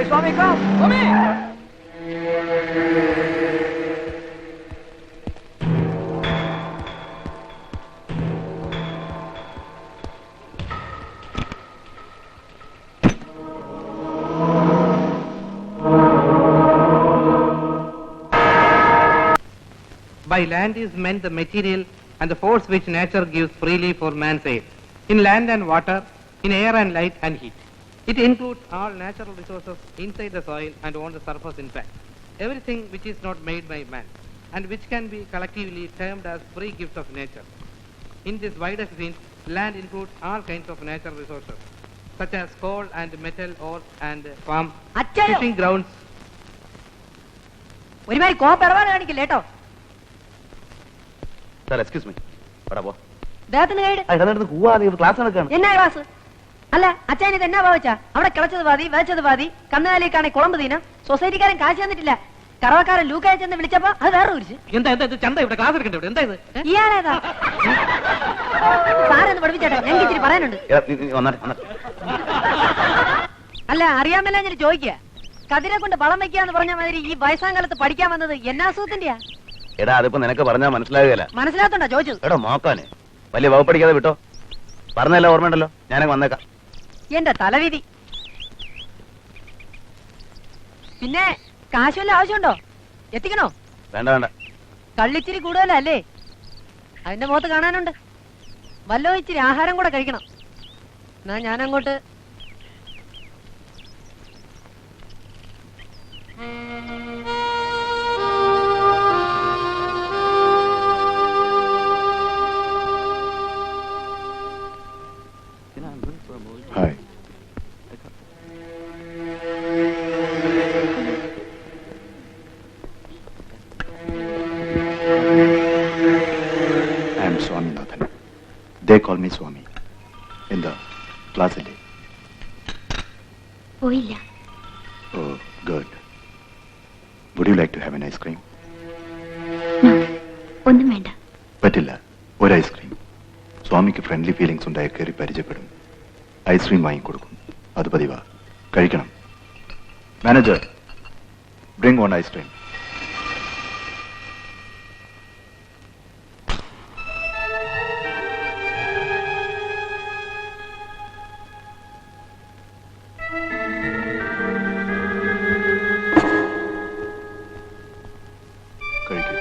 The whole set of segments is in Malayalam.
Swami, come! Swami! By land is meant the material and the force which nature gives freely for man's aid, in land and water, in air and light and heat. It includes all natural resources inside the soil and on the surface in fact. Everything which is not made by man and which can be collectively termed as free gifts of nature. In this widest sense, land includes all kinds of natural resources such as coal and metal, ore and farm, fishing grounds. ഒരുമാതിരി കോപ്പറവാണ് കാണിക്കില്ല കേട്ടോ. Sir excuse me. എന്നാ ക്ലാസ്? അല്ല അച്ഛൻ ഇത് എന്നാ ഭാവിച്ചാ? അവിടെ കിളച്ചത് പാതി വേച്ചത് പാതി, കന്നുകാലിക്കാണെ കുളമ്പ് തീന. സൊസൈറ്റിക്കാരൻ കാശ് തന്നിട്ടില്ല. കറവക്കാരൻ ലൂക്കായി ചെന്ന് വിളിച്ചപ്പോ അത് വേറെ കുറിച്ച്. ഇയാളേതാ സാറൊന്ന് പഠിപ്പിച്ചേട്ടോ, ഞങ്ങൾക്ക് ഇച്ചിരി പറയാനുണ്ട്. അല്ല അറിയാമല്ല ഞാൻ ചോദിക്കുക, കതിരെ കൊണ്ട് വളം വെക്കാന്ന് പറഞ്ഞ മാതിരി ഈ വയസ്സാങ്കാലത്ത് പഠിക്കാൻ വന്നത് എന്നാസൂത്തിന്റെയാ? എടാ അതിപ്പോ നിനക്ക് പറഞ്ഞാൽ മനസ്സിലാകുകയല്ല. മനസ്സിലാത്തോണ്ടാ ചോദിച്ചത്. എടോ നോക്കാനെ വലിയ വകുപ്പടിക്കാതെ വിട്ടോ. പറഞ്ഞല്ല ഓർമ്മയുണ്ടല്ലോ, ഞാനങ്ങ് വന്നേക്കാം. എന്റെ തലവിധി. പിന്നെ കാശ് വല്ല ആവശ്യമുണ്ടോ? എത്തിക്കണോ? വേണ്ട വേണ്ട. കള്ളിച്ചിരി കൂടുതലല്ലേ? അതിന്റെ മുഖത്ത് കാണാനുണ്ട്. വല്ലോ ഇച്ചിരി ആഹാരം കൂടെ കഴിക്കണം. എന്നാ ഞാനങ്ങോട്ട്. Hi. I am Swaminathan. They call me Swami. In the class today. പോയില്ല. Oh, good. Would you like to have an ice cream? ഒന്നും വേണ്ട. പറ്റില്ല. ഒരു ഐസ്ക്രീം. സ്വാമിക്ക് ഫ്രണ്ട്ലി ഫീലിംഗ്സ് ഉണ്ടായി കയറി പരിചയപ്പെടും. ഐസ്ക്രീം വാങ്ങിക്കൊടുക്കും. അത് പതിവാ. കഴിക്കണം. Manager, bring one ice cream. കഴിക്കൂ.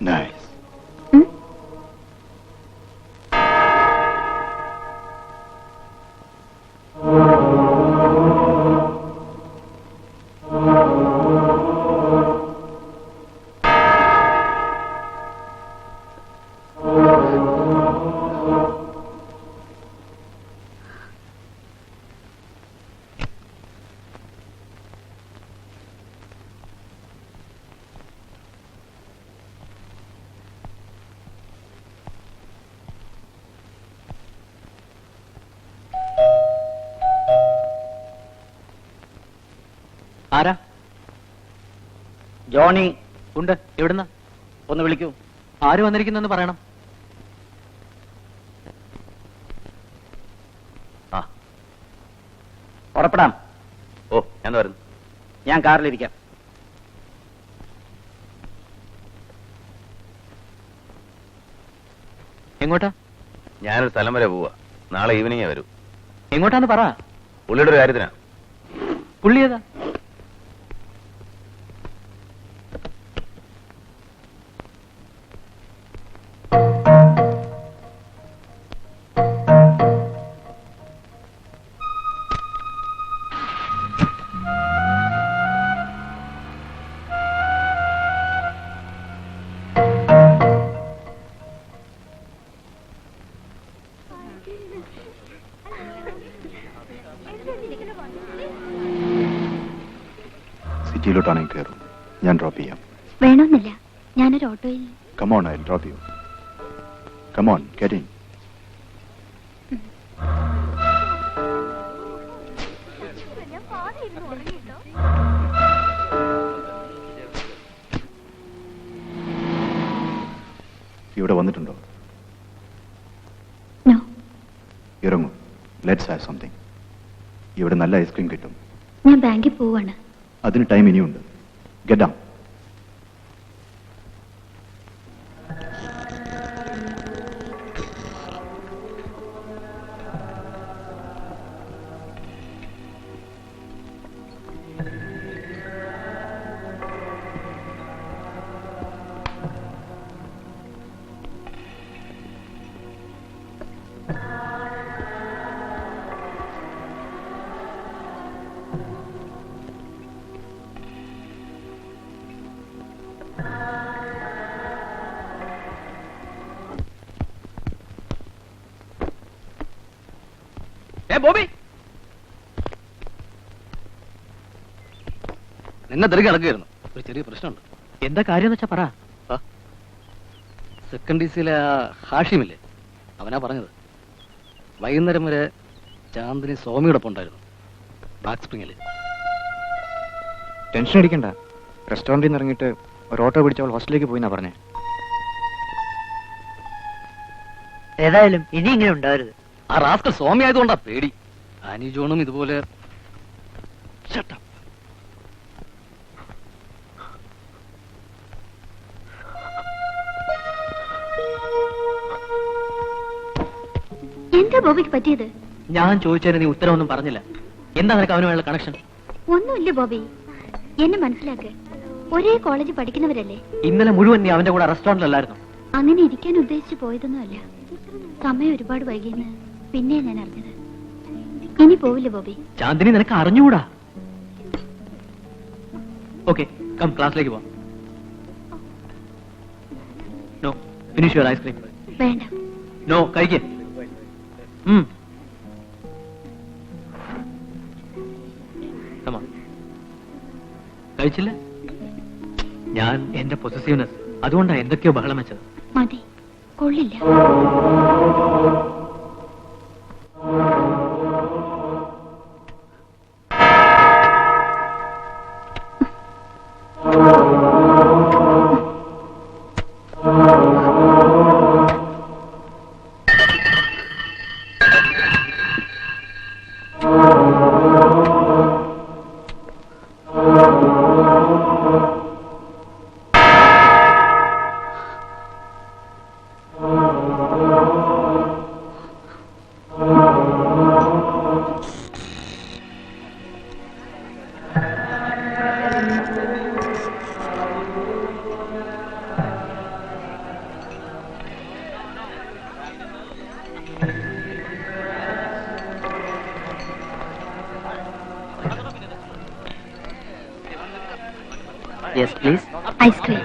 Nice. ആരാ? ജോണി ഉണ്ട്. എവിടുന്ന? ഒന്ന് വിളിക്കൂ. ആര് വന്നിരിക്കുന്നെന്ന് പറയണം. ആ ഉറപ്പെടാം. ഓ ഞാൻ വരുന്നു. ഞാൻ കാറിലിരിക്കാം. എങ്ങോട്ടാ? ഞാനൊരു സ്ഥലം വരെ പോവാ. നാളെ ഈവനിങ്ങേ വരൂ. എങ്ങോട്ടാന്ന് പറ. പുള്ളിയുടെ ഒരു കാര്യത്തിനാ. പുള്ളി ഏതാ? സിറ്റിയിലോട്ടാണെങ്കിൽ കയറും, ഞാൻ ഡ്രോപ്പ് ചെയ്യാം. വേണമെന്നില്ല, ഞാനൊരു ഓട്ടോയിൽ. Come on, I drop U. Come on, get in. ഇവിടെ വന്നിട്ടുണ്ടോ? നോ. ഇറങ്ങും, ലെറ്റ്സ് ഹാവ് സംതിങ്. ഇവിടെ നല്ല ഐസ്ക്രീം കിട്ടും. ഞാൻ ബാങ്കിൽ പോവാണ്. അതിന് ടൈം ഇനിയുണ്ട്. Get down. ബോബി, നിന്നെ തിരികെ നടക്കുകയായിരുന്നു. ഒരു ചെറിയ പ്രശ്നമുണ്ട്. എന്താ കാര്യം വെച്ചാ പറ. സെക്കൻഡ് ഡീസിലെ ഹാഷിമില്ലേ, അവനാ പറഞ്ഞത്. വൈകുന്നേരം വരെ ചാന്ദിനി സ്വാമിയോടൊപ്പം ഉണ്ടായിരുന്നു ബ്ലാക്ക് സ്പ്രിങ്ങിൽ. ടെൻഷൻ അടിക്കണ്ട. റെസ്റ്റോറന്റിൽ നിന്ന് ഇറങ്ങിയിട്ട് ഒരു ഓട്ടോ പിടിച്ചവൾ ഹോസ്റ്റലിലേക്ക് പോയിന്നാ പറഞ്ഞേ. ഏതായാലും ഇനി ഇങ്ങനെ ഉണ്ടാവരുത്. ആ റാസ്കൽ സ്വാമി ആയതുകൊണ്ടാ പേടി. ആനി ജോണും ഇതുപോലെ. Shut up. എന്താ ബോബിക്ക് പറ്റിയത്? ഞാൻ ചോദിച്ചതിന് നീ ഉത്തരവൊന്നും പറഞ്ഞില്ല. എന്താ നിനക്ക് അവനുമായുള്ള കണക്ഷൻ? ഒന്നുമില്ല ബോബി, എന്നെ മനസ്സിലാക്ക്. ഒരേ കോളേജിൽ പഠിക്കുന്നവരല്ലേ? ഇന്നലെ മുഴുവൻ നീ അവന്റെ കൂടെ റെസ്റ്റോറന്റിലല്ലായിരുന്നു. അങ്ങനെ ഇരിക്കാൻ ഉദ്ദേശിച്ചു പോയതൊന്നുമല്ല. സമയം ഒരുപാട് വൈകിയെന്ന് പിന്നെ ഞാൻ അറിഞ്ഞത്. ഇനി പോവില്ല ബോബി. ചാന്ദിനി, നിനക്ക് അറിഞ്ഞുകൂടാ. ഓക്കെ, കം, ക്ലാസ്സിലേക്ക് പോവാം. No, finish your ice cream. വേണ്ട. നോ, കഴിക്കേ. കഴിച്ചില്ല? ഞാൻ എന്റെ പൊസസീവ്നെസ് അതുകൊണ്ടാ എന്തൊക്കെയോ ബഹളം വെച്ചത്. മതി, കൊള്ളില്ല. Yes, please. ഐസ്ക്രീം.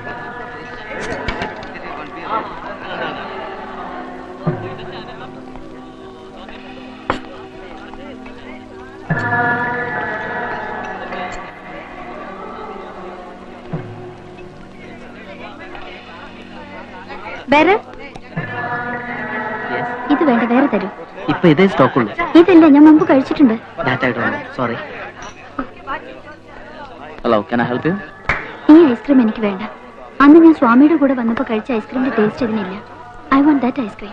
വേറെ ഇത് വേണ്ട, വേറെ തരൂ. ഇപ്പൊ ഇതേ സ്റ്റോക്ക് ഉള്ളൂ. ഇതല്ല, ഞാൻ മുമ്പ് കഴിച്ചിട്ടുണ്ട്. Sorry. Hello, can I help you? ഈ ഐസ്ക്രീം എനിക്ക് വേണ്ട. അന്ന് ഞാൻ സ്വാമിയുടെ കൂടെ വന്നപ്പോ കഴിച്ച ഐസ്ക്രീമിന്റെ ടേസ്റ്റ് ഇതിനില്ല. I want that ice cream.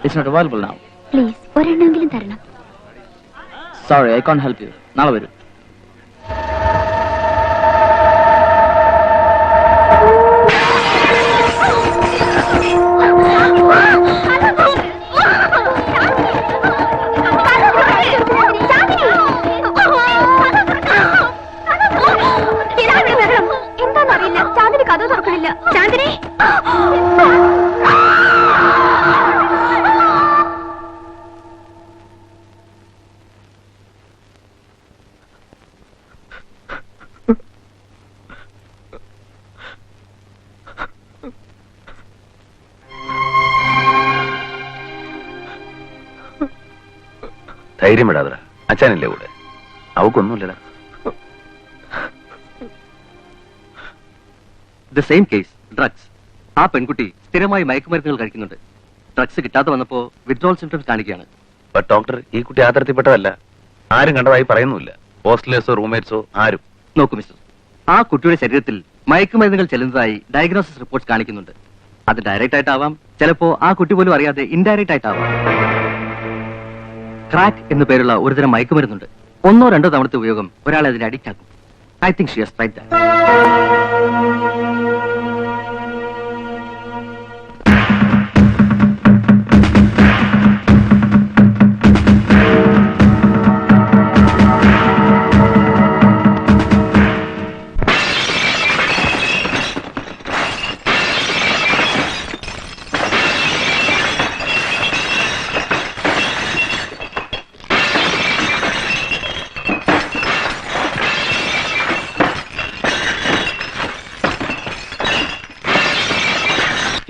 It's not available now. Please, ഒരെണ്ണമെങ്കിലും തരണം. Sorry, I can't help you. നാളെ വരൂ. എന്താന്നറിയില്ല, ചാന്ദിനി കഥ തുറക്കണില്ല. ചാന്ദിനി, ധൈര്യം വിടാതെ, അച്ഛനില്ലേ കൂടെ? അവക്കൊന്നുമില്ലടാ. The same case, drugs. ആ പെൺകുട്ടി സ്ഥിരമായി മയക്കുമരുന്നുകൾ കഴിക്കുന്നുണ്ട്. ഡ്രഗ്സ് കിട്ടാതെ വന്നപ്പോ വിത്ഡ്രോൾ സിംറ്റംസ് കാണിക്കുകയാണ്. ബട്ട് ഡോക്ടർ, ഈ കുട്ടി ആ തരത്തിൽപ്പെട്ടതല്ല. ആരും കണ്ടതായി പറയുന്നുമില്ല. ഹോസ്റ്റലേഴ്സോ റൂംമേറ്റ്സോ ആരും. നോക്കൂ മിസ്റ്റർ, ആ കുട്ടിയുടെ ശരീരത്തിൽ മയക്കുമരുന്നുകൾ ചെല്ലുന്നതായി ഡയഗ്നോസിസ് റിപ്പോർട്ട്സ് കാണിക്കുന്നുണ്ട്. അത് ഡയറക്റ്റ് ആയിട്ടാവാം, ചിലപ്പോ ആ കുട്ടി പോലും അറിയാതെ ഇൻഡയറക്റ്റ് ആയിട്ടാവാം. ക്രാക്ക് എന്നു പേരുള്ള ഒരുതരം മയക്കുമരുന്നുണ്ട്. 1 or 2 തവണത്തെ ഉപയോഗം ഒരാളെ അതിന് അഡിക്റ്റ് ആക്കും. I think she has tried that.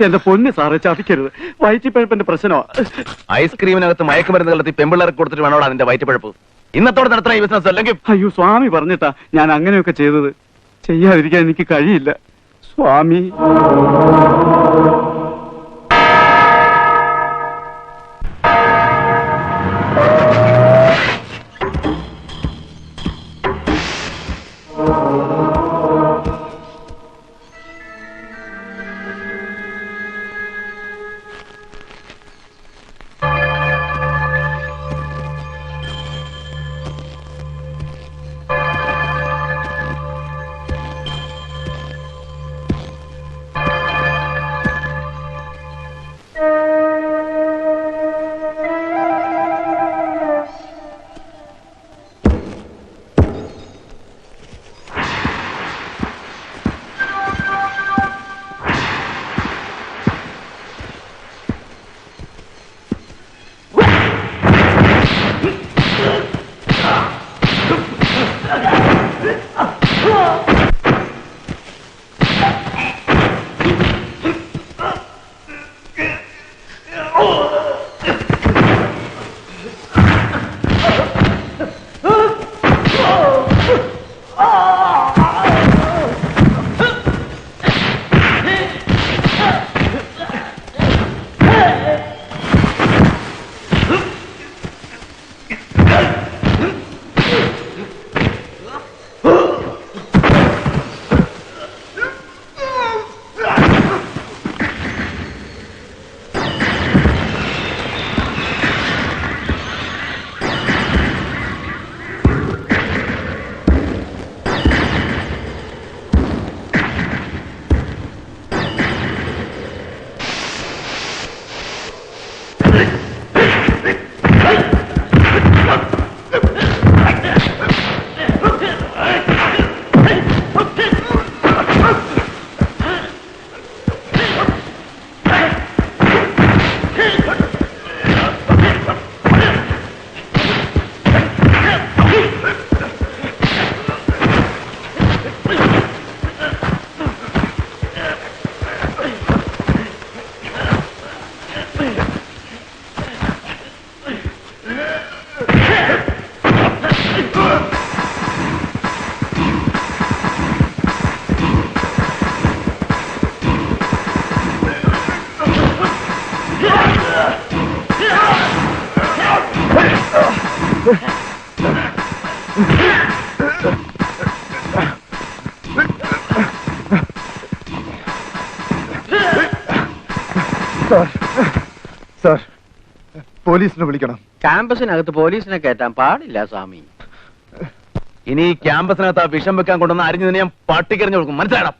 എന്റെ പൊന്ന് സാറേ, ചതിക്കരുത്. വയറ്റിപ്പഴപ്പിന്റെ പ്രശ്നമാ. ഐസ്ക്രീമിനകത്ത് മയക്കുമരുന്ന് കലർത്തി പെമ്പിള്ളേർക്ക് കൊടുത്തിട്ട് വേണോടാ അതിന്റെ വയറ്റിപ്പഴപ്പ്. ഇന്നത്തോടെ നടത്തുന്ന ഈ ബിസിനസ് അല്ലെങ്കിൽ. അയ്യോ സ്വാമി പറഞ്ഞിട്ടാ ഞാൻ അങ്ങനെയൊക്കെ ചെയ്തത്. ചെയ്യാതിരിക്കാൻ എനിക്ക് കഴിയില്ല സ്വാമി. സാർ, പോലീസിനെ വിളിക്കണം. ക്യാമ്പസിനകത്ത് പോലീസിനെ കയറ്റാൻ പാടില്ല സ്വാമി. ഇനി ഈ ക്യാമ്പസിനകത്ത് ആ വിഷം വെക്കാൻ കൊണ്ടുവന്ന് അരിഞ്ഞു തന്നെ ഞാൻ പട്ടിക്കറിഞ്ഞു കൊടുക്കും. മനസ്സിലാക്കണം?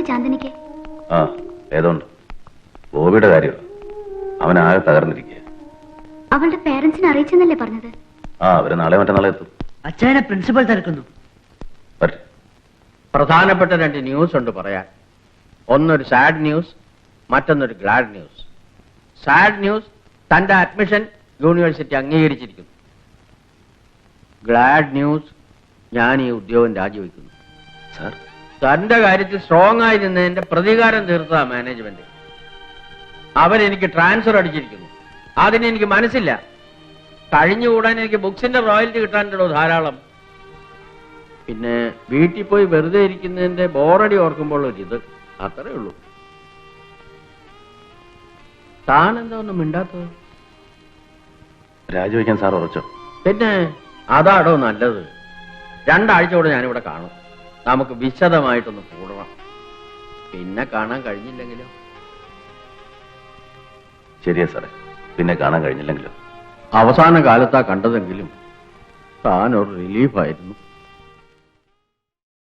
എന്തുകൊണ്ട് ചാന്ദിനിക്ക്? ആ ഏതോണ്ട് ബോബിയുടെ കാര്യം അവനാകെ തകർന്നിരിക്കുക. അവളുടെ പേരൻസിനെ അറിയിച്ചെന്നല്ലേ പറഞ്ഞത്? ആ അവര് നാളെ മറ്റന്നാളെ എത്തും. അച്ഛനെ പ്രിൻസിപ്പൽ തിരക്കുന്നു. വരട്ടെ. പ്രധാനപ്പെട്ട 2 ന്യൂസ് ഉണ്ട് പറയാൻ. ഒന്നൊരു സാഡ് ന്യൂസ്, മറ്റൊന്നൊരു ഗ്ലാഡ് ന്യൂസ്. സാഡ് ന്യൂസ്, തന്റെ അഡ്മിഷൻ യൂണിവേഴ്സിറ്റി അംഗീകരിച്ചിരിക്കുന്നു. ഗ്ലാഡ് ന്യൂസ്, ഞാൻ ഈ ഉദ്യോഗം രാജിവെക്കുന്നു. സാർ തന്റെ കാര്യത്തിൽ സ്ട്രോങ് ആയി നിന്നതിന്റെ പ്രതികാരം തീർത്തതാ മാനേജ്മെന്റ്. അവരെനിക്ക് ട്രാൻസ്ഫർ അടിച്ചിരിക്കുന്നു. അതിനെനിക്ക് മനസ്സില്ല. കഴിഞ്ഞുകൂടാൻ എനിക്ക് ബുക്സിന്റെ റോയൽറ്റി കിട്ടാനുണ്ടോ ധാരാളം. പിന്നെ വീട്ടിൽ പോയി വെറുതെ ഇരിക്കുന്നതിന്റെ ബോറടി ഓർക്കുമ്പോൾ ഒരിത്, അത്രേ ഉള്ളൂ. താൻ എന്താ ഒന്നും മിണ്ടാത്തത്? രാജിവെക്കാൻ സാർ ഉറച്ചോ? പിന്നെ അതാടോ നല്ലത്. 2 ആഴ്ച കൂടെ ഞാനിവിടെ കാണും. നമുക്ക് വിശദമായിട്ടൊന്ന് കൂടണം. പിന്നെ കാണാൻ കഴിഞ്ഞില്ലെങ്കിലോ? ശരിയാ സാറേ, പിന്നെ കാണാൻ കഴിഞ്ഞില്ലെങ്കിലോ? അവസാന കാലത്താ കണ്ടതെങ്കിലും താനൊരു റിലീഫായിരുന്നു.